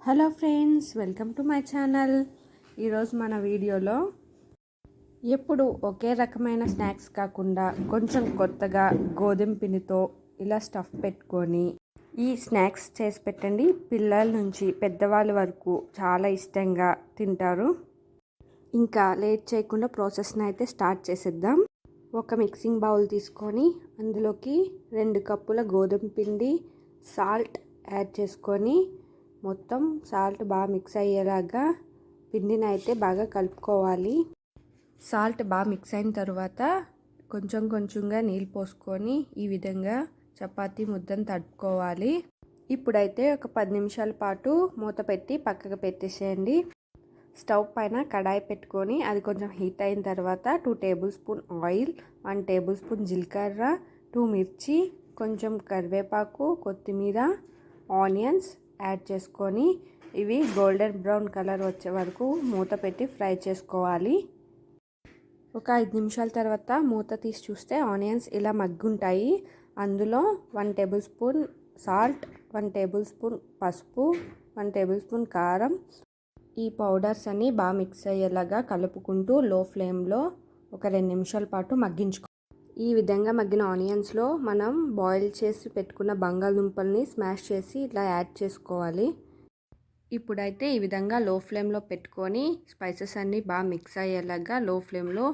Hello friends, welcome to my channel. ఈరోజు మన వీడియోలో ఎప్పుడు ఒకే రకమైన స్నాక్స్ కాకుండా కొంచెం కొత్తగా గోధుమ పిండితో ఇలా స్టఫ్ పెట్టుకొని ఈ స్నాక్స్ చేసి పెట్టండి. పిల్లల నుంచి పెద్దవాళ్ళ వరకు చాలా ఇష్టంగా తింటారు. ఇంకా లేట్ చేయకుండా ప్రాసెస్ని అయితే స్టార్ట్ చేసేద్దాం. ఒక మిక్సింగ్ బౌల్ తీసుకొని అందులోకి 2 కప్పుల గోధుమ పిండి, సాల్ట్ యాడ్ చేసుకొని మొత్తం సాల్ట్ బాగా మిక్స్ అయ్యేలాగా పిండిని అయితే బాగా కలుపుకోవాలి. సాల్ట్ బాగా మిక్స్ అయిన తర్వాత కొంచెం కొంచెంగా నీళ్ళు పోసుకొని ఈ విధంగా చపాతీ ముద్దను తడుపుకోవాలి. ఇప్పుడైతే ఒక 10 నిమిషాల పాటు మూత పెట్టి పక్కకు పెట్టేసేయండి. స్టవ్ పైన కడాయి పెట్టుకొని అది కొంచెం హీట్ అయిన తర్వాత 2 table spoon oil, 1 table spoon జీలకర్ర, 2 మిర్చి, కొంచెం కరివేపాకు, కొత్తిమీర, ఆనియన్స్ యాడ్ చేసుకొని ఇవి గోల్డెన్ బ్రౌన్ కలర్ వచ్చే వరకు మూత పెట్టి ఫ్రై చేసుకోవాలి. ఒక 5 నిమిషాల తర్వాత మూత తీసి చూస్తే ఆనియన్స్ ఇలా మగ్గుంటాయి. అందులో 1 table spoon salt, 1 table spoon పసుపు, 1 టేబుల్ స్పూన్ కారం, ఈ పౌడర్స్ అన్ని బాగా మిక్స్ అయ్యేలాగా కలుపుకుంటూ లో ఫ్లేమ్లో ఒక 2 నిమిషాల పాటు మగ్గించుకో. ఈ విధంగా మగ్గిన ఆనియన్స్లో మనం బాయిల్ చేసి పెట్టుకున్న బంగాళదుంపల్ని స్మాష్ చేసి ఇట్లా యాడ్ చేసుకోవాలి. ఇప్పుడైతే ఈ విధంగా లో ఫ్లేమ్లో పెట్టుకొని స్పైసెస్ అన్నీ బాగా మిక్స్ అయ్యేలాగా లో ఫ్లేమ్లో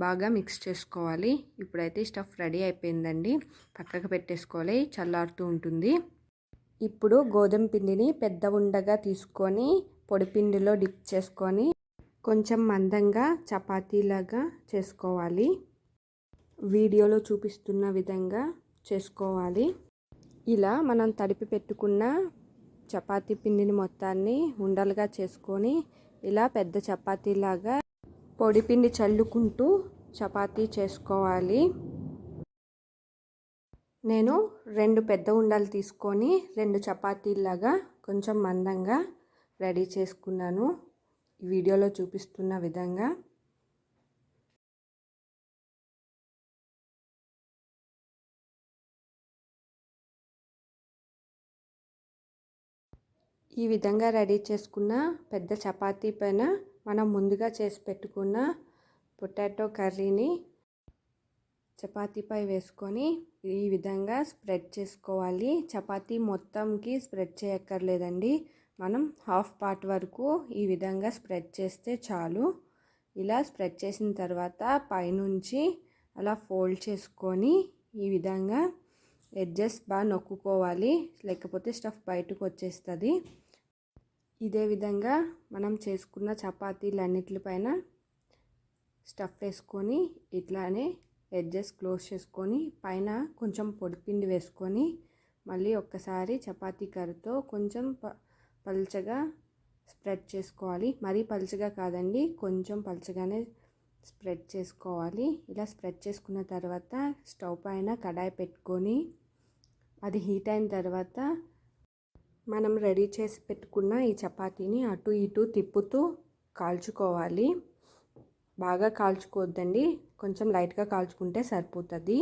బాగా మిక్స్ చేసుకోవాలి. ఇప్పుడైతే స్టఫ్ రెడీ అయిపోయిందండి. పక్కకు పెట్టేసుకోవాలి, చల్లారుతూ ఉంటుంది. ఇప్పుడు గోధుమ పిండిని పెద్ద ఉండగా తీసుకొని పొడి పిండిలో డిప్ చేసుకొని కొంచెం మందంగా చపాతీలాగా చేసుకోవాలి. వీడియోలో చూపిస్తున్న విధంగా చేసుకోవాలి. ఇలా మనం తడిపి పెట్టుకున్న చపాతీ పిండిని మొత్తాన్ని ఉండలుగా చేసుకొని ఇలా పెద్ద చపాతీలాగా పొడి పిండి చల్లుకుంటూ చపాతీ చేసుకోవాలి. నేను 2 పెద్ద ఉండలు తీసుకొని 2 చపాతీలాగా కొంచెం మందంగా రెడీ చేసుకున్నాను. వీడియోలో చూపిస్తున్న విధంగా. ఈ విధంగా రెడీ చేసుకున్న పెద్ద చపాతీ పైన మనం ముందుగా చేసి పెట్టుకున్న పొటాటో కర్రీని చపాతీపై వేసుకొని ఈ విధంగా స్ప్రెడ్ చేసుకోవాలి. చపాతీ మొత్తంకి స్ప్రెడ్ చేయక్కర్లేదండి. మనం హాఫ్ పార్ట్ వరకు ఈ విధంగా స్ప్రెడ్ చేస్తే చాలు. ఇలా స్ప్రెడ్ చేసిన తర్వాత పైనుంచి అలా ఫోల్డ్ చేసుకొని ఈ విధంగా ఎడ్జెస్ బాగా నొక్కుకోవాలి, లేకపోతే స్టఫ్ బయటకు వచ్చేస్తుంది. ఇదే విధంగా మనం చేసుకున్న చపాతీలన్నిటిపైన స్టఫ్ వేసుకొని ఇట్లానే ఎడ్జెస్ క్లోజ్ చేసుకొని పైన కొంచెం పొడిపిండి వేసుకొని మళ్ళీ ఒక్కసారి చపాతీ కర్రతో కొంచెం పల్చగా స్ప్రెడ్ చేసుకోవాలి. మరీ పల్చగా కాదండి, కొంచెం పల్చగానే స్ప్రెడ్ చేసుకోవాలి. ఇలా స్ప్రెడ్ చేసుకున్న తర్వాత స్టవ్ పైన కడాయి పెట్టుకొని అది హీట్ అయిన తర్వాత మనం రెడీ చేసి పెట్టుకున్న ఈ చపాతీని అటు ఇటు తిప్పుతూ కాల్చుకోవాలి. బాగా కాల్చుకోవద్దండి, కొంచెం లైట్గా కాల్చుకుంటే సరిపోతుంది.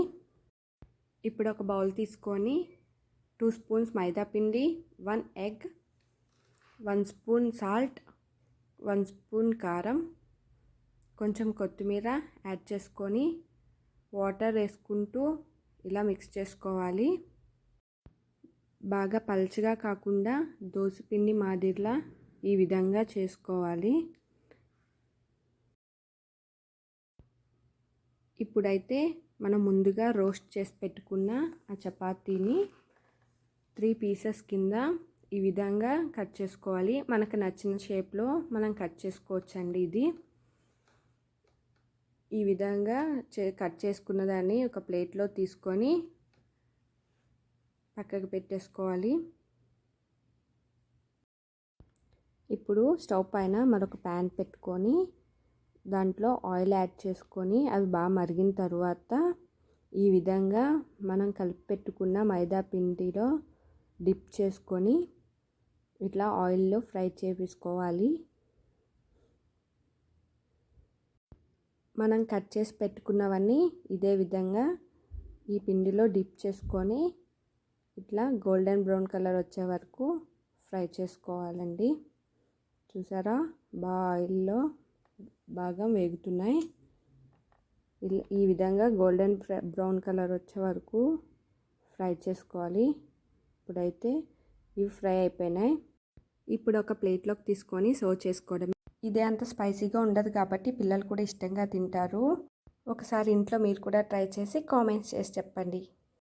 ఇప్పుడు ఒక బౌల్ తీసుకొని 2 స్పూన్స్ మైదా పిండి, 1 ఎగ్, 1 స్పూన్ సాల్ట్, 1 స్పూన్ కారం, కొంచెం కొత్తిమీర యాడ్ చేసుకొని వాటర్ వేసుకుంటూ ఇలా మిక్స్ చేసుకోవాలి. బాగా పల్చగా కాకుండా దోసపిండి మాదిరిలా ఈ విధంగా చేసుకోవాలి. ఇప్పుడైతే మనం ముందుగా రోస్ట్ చేసి పెట్టుకున్న ఆ చపాతీని 3 పీసెస్ కింద ఈ విధంగా కట్ చేసుకోవాలి. మనకు నచ్చిన షేప్లో మనం కట్ చేసుకోవచ్చండి. ఇది ఈ విధంగా కట్ చేసుకున్న దాన్ని ఒక ప్లేట్లో తీసుకొని పక్కకు పెట్టేసుకోవాలి. ఇప్పుడు స్టవ్ పైన మరొక ప్యాన్ పెట్టుకొని దాంట్లో ఆయిల్ యాడ్ చేసుకొని అవి బాగా మరిగిన తర్వాత ఈ విధంగా మనం కలిపి పెట్టుకున్న మైదా పిండిలో డిప్ చేసుకొని ఇట్లా ఆయిల్లో ఫ్రై చేపించుకోవాలి. మనం కట్ చేసి పెట్టుకున్నవన్నీ ఇదే విధంగా ఈ పిండిలో డిప్ చేసుకొని ఇట్లా గోల్డెన్ బ్రౌన్ కలర్ వచ్చే వరకు ఫ్రై చేసుకోవాలండి. చూసారా ఆయిల్లో బాగా వేగుతున్నాయి. ఈ విధంగా గోల్డెన్ బ్రౌన్ కలర్ వచ్చే వరకు ఫ్రై చేసుకోవాలి. ఇప్పుడైతే ఇవి ఫ్రై అయిపోయినాయి. ఇప్పుడు ఒక ప్లేట్లోకి తీసుకొని సర్వ్ చేసుకోవడం. ఇదే అంత స్పైసీగా ఉండదు కాబట్టి పిల్లలు కూడా ఇష్టంగా తింటారు. ఒకసారి ఇంట్లో మీరు కూడా ట్రై చేసి కామెంట్స్ చేసి చెప్పండి.